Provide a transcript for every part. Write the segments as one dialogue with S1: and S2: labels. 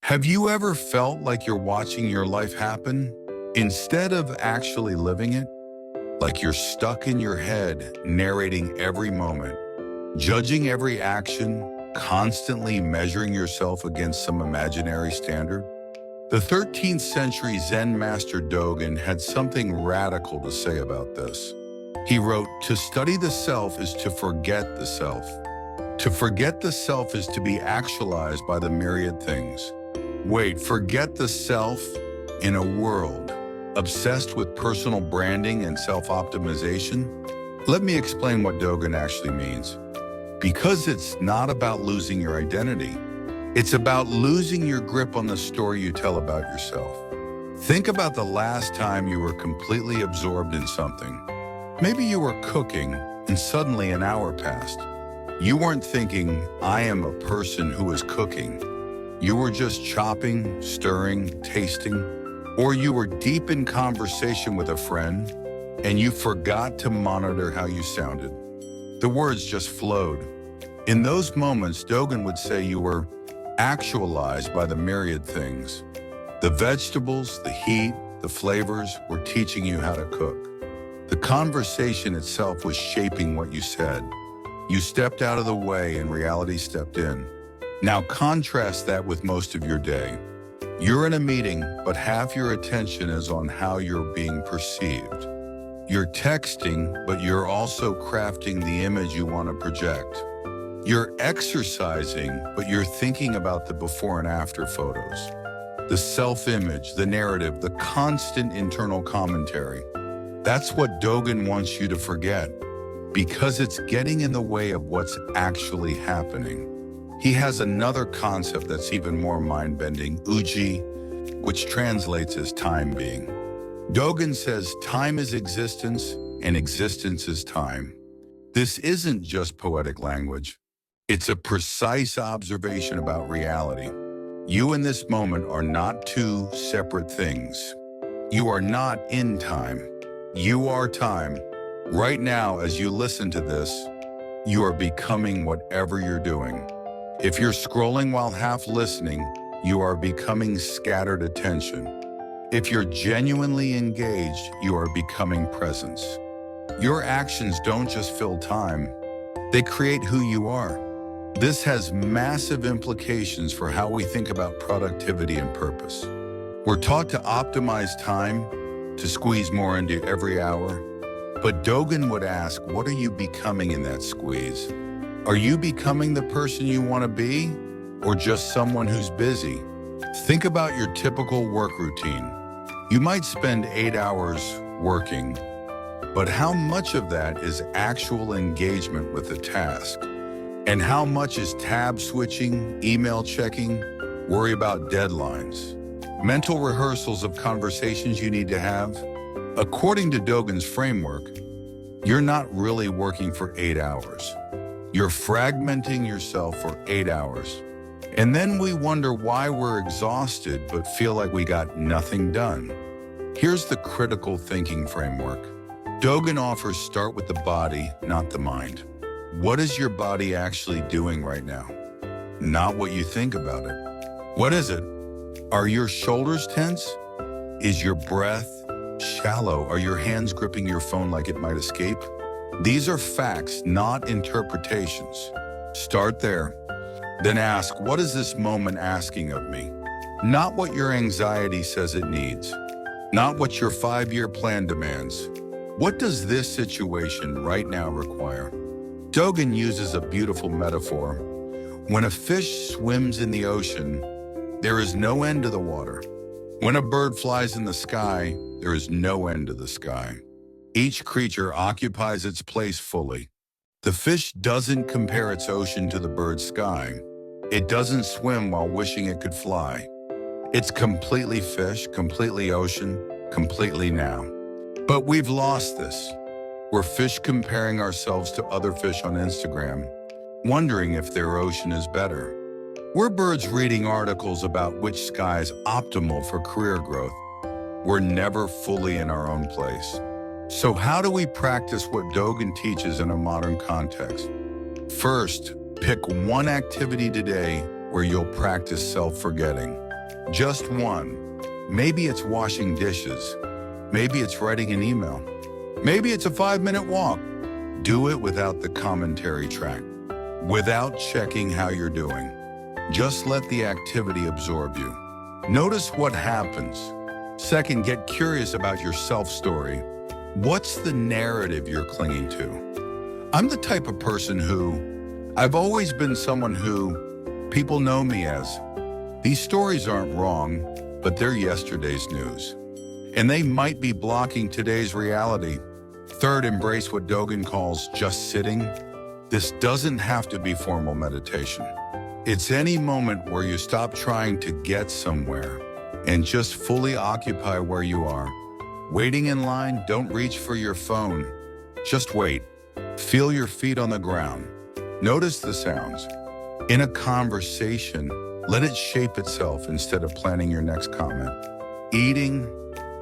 S1: Have you ever felt like you're watching your life happen instead of actually living it? Like you're stuck in your head, narrating every moment, judging every action, constantly measuring yourself against some imaginary standard? The 13th century Zen master Dogen had something radical to say about this. He wrote, "To study the self is to forget the self. To forget the self is to be actualized by the myriad things." Wait, forget the self in a world obsessed with personal branding and self-optimization? Let me explain what Dogen actually means. Because it's not about losing your identity. It's about losing your grip on the story you tell about yourself. Think about the last time you were completely absorbed in something. Maybe you were cooking and suddenly an hour passed. You weren't thinking, "I am a person who is cooking." You were just chopping, stirring, tasting, or you were deep in conversation with a friend and you forgot to monitor how you sounded. The words just flowed. In those moments, Dogen would say you were actualized by the myriad things. The vegetables, the heat, the flavors were teaching you how to cook. The conversation itself was shaping what you said. You stepped out of the way and reality stepped in. Now contrast that with most of your day. You're in a meeting, but half your attention is on how you're being perceived. You're texting, but you're also crafting the image you want to project. You're exercising, but you're thinking about the before and after photos. The self-image, the narrative, the constant internal commentary. That's what Dogen wants you to forget, because it's getting in the way of what's actually happening. He has another concept that's even more mind-bending, Uji, which translates as time being. Dogen says time is existence and existence is time. This isn't just poetic language. It's a precise observation about reality. You in this moment are not two separate things. You are not in time. You are time. Right now, as you listen to this, you are becoming whatever you're doing. If you're scrolling while half listening, you are becoming scattered attention. If you're genuinely engaged, you are becoming presence. Your actions don't just fill time, they create who you are. This has massive implications for how we think about productivity and purpose. We're taught to optimize time, to squeeze more into every hour. But Dogen would ask, what are you becoming in that squeeze? Are you becoming the person you want to be, or just someone who's busy? Think about your typical work routine. You might spend 8 hours working, but how much of that is actual engagement with the task? And how much is tab switching, email checking, worry about deadlines, mental rehearsals of conversations you need to have? According to Dogen's framework, you're not really working for 8 hours. You're fragmenting yourself for 8 hours. And then we wonder why we're exhausted but feel like we got nothing done. Here's the critical thinking framework. Dogen offers start with the body, not the mind. What is your body actually doing right now? Not what you think about it. What is it? Are your shoulders tense? Is your breath shallow? Are your hands gripping your phone like it might escape? These are facts, not interpretations. Start there. Then ask, what is this moment asking of me? Not what your anxiety says it needs. Not what your 5-year plan demands. What does this situation right now require? Dogen uses a beautiful metaphor. When a fish swims in the ocean, there is no end to the water. When a bird flies in the sky, there is no end to the sky. Each creature occupies its place fully. The fish doesn't compare its ocean to the bird's sky. It doesn't swim while wishing it could fly. It's completely fish, completely ocean, completely now. But we've lost this. We're fish comparing ourselves to other fish on Instagram, wondering if their ocean is better. We're birds reading articles about which sky is optimal for career growth. We're never fully in our own place. So how do we practice what Dogen teaches in a modern context? First, pick one activity today where you'll practice self-forgetting. Just one. Maybe it's washing dishes. Maybe it's writing an email. Maybe it's a 5-minute walk. Do it without the commentary track, without checking how you're doing. Just let the activity absorb you. Notice what happens. Second, get curious about your self-story. What's the narrative you're clinging to? I'm the type of person I've always been someone who people know me as. These stories aren't wrong, but they're yesterday's news. And they might be blocking today's reality. Third, embrace what Dogen calls just sitting. This doesn't have to be formal meditation. It's any moment where you stop trying to get somewhere and just fully occupy where you are. Waiting in line, don't reach for your phone. Just wait. Feel your feet on the ground. Notice the sounds. In a conversation, let it shape itself instead of planning your next comment. Eating,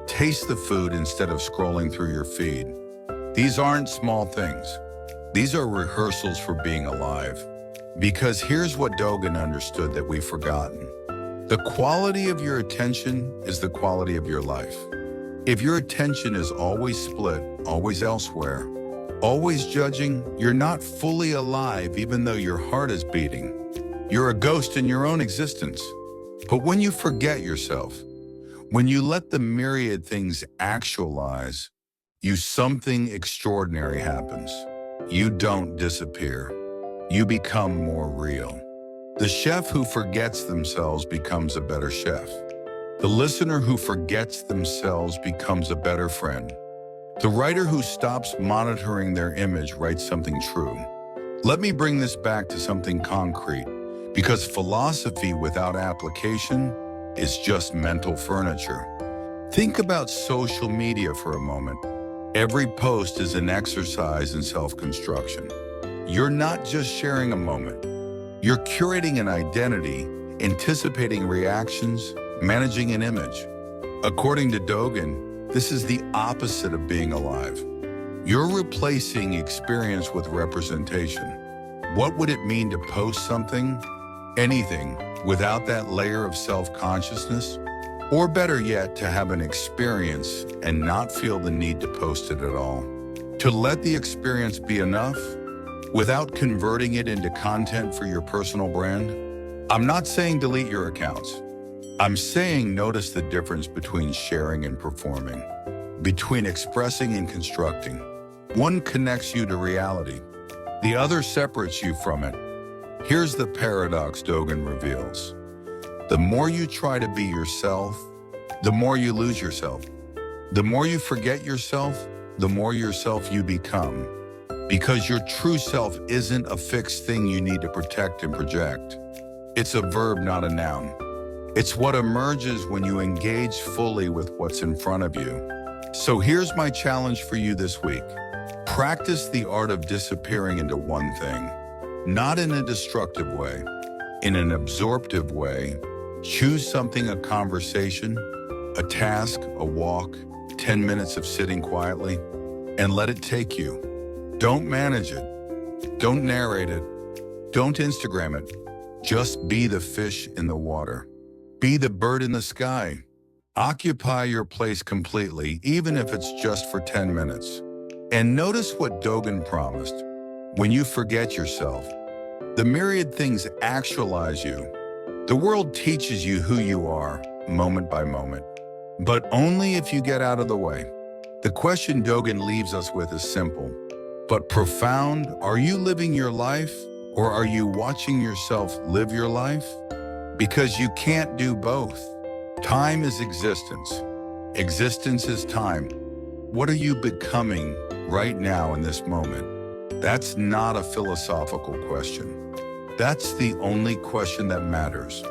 S1: taste the food instead of scrolling through your feed. These aren't small things. These are rehearsals for being alive. Because here's what Dogen understood that we've forgotten. The quality of your attention is the quality of your life. If your attention is always split, always elsewhere, always judging, you're not fully alive even though your heart is beating. You're a ghost in your own existence. But when you forget yourself, when you let the myriad things actualize, something extraordinary happens. You don't disappear. You become more real. The chef who forgets themselves becomes a better chef. The listener who forgets themselves becomes a better friend. The writer who stops monitoring their image writes something true. Let me bring this back to something concrete, because philosophy without application is just mental furniture. Think about social media for a moment. Every post is an exercise in self-construction. You're not just sharing a moment. You're curating an identity, anticipating reactions, managing an image. According to Dogen, this is the opposite of being alive. You're replacing experience with representation. What would it mean to post something, anything, without that layer of self-consciousness? Or better yet, to have an experience and not feel the need to post it at all. To let the experience be enough without converting it into content for your personal brand. I'm not saying delete your accounts. I'm saying notice the difference between sharing and performing, between expressing and constructing. One connects you to reality. The other separates you from it. Here's the paradox Dogen reveals. The more you try to be yourself, the more you lose yourself. The more you forget yourself, the more yourself you become. Because your true self isn't a fixed thing you need to protect and project. It's a verb, not a noun. It's what emerges when you engage fully with what's in front of you. So here's my challenge for you this week. Practice the art of disappearing into one thing, not in a destructive way, in an absorptive way. Choose something, a conversation, a task, a walk, 10 minutes of sitting quietly, and let it take you. Don't manage it. Don't narrate it. Don't Instagram it. Just be the fish in the water. Be the bird in the sky. Occupy your place completely, even if it's just for 10 minutes. And notice what Dogen promised. When you forget yourself, the myriad things actualize you. The world teaches you who you are, moment by moment, but only if you get out of the way. The question Dogen leaves us with is simple, but profound. Are you living your life, or are you watching yourself live your life? Because you can't do both. Time is existence. Existence is time. What are you becoming right now in this moment? That's not a philosophical question. That's the only question that matters.